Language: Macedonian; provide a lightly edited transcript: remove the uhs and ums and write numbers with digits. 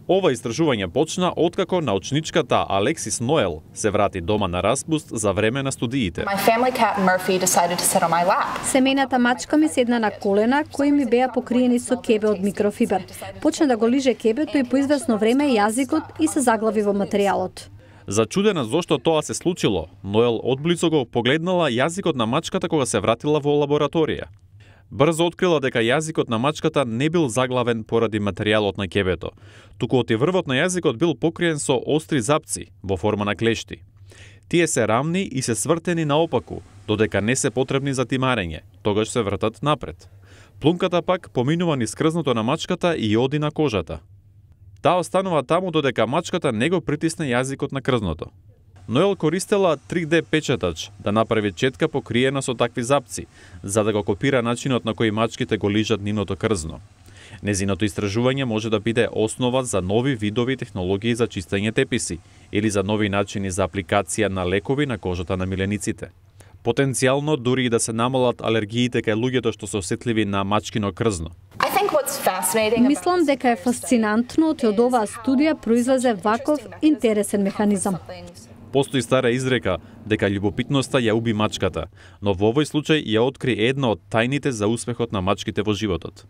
Ова истражување почна откако научничката Алексис Ноел се врати дома на распуст за време на студиите. Семејната мачка ми седна на колена, кои ми беа покриени со кебе од микрофибер. Почна да го лиже кебето и по извесно време јазикот и се заглави во материјалот. Зачудена зошто тоа се случило, Ноел одблизо го погледнала јазикот на мачката кога се вратила во лабораторија. Брзо открила дека јазикот на мачката не бил заглавен поради материјалот на кебето, туку отиврвот на јазикот бил покриен со остри запци во форма на клешти. Тие се рамни и се свртени наопаку, додека не се потребни за тимарење, тогаш се вртат напред. Плунката пак поминува низ крзното на мачката и оди на кожата. Таа останува таму додека мачката не го притисне јазикот на крзното. Ноел користела 3D печатач да направи четка покриена со такви запци, за да го копира начинот на кој мачките го лижат нивното крзно. Незиното истражување може да биде основа за нови видови технологии за чистење теписи или за нови начини за апликација на лекови на кожата на милениците. Потенцијално дури и да се намалат алергиите кај луѓето што се осетливи на мачкино крзно. Мислам дека е фасцинантно од оваа студија произлезе ваков интересен механизам. Постои стара изрека дека љубопитноста ја уби мачката, но во овој случај ја откри една од тајните за успехот на мачките во животот.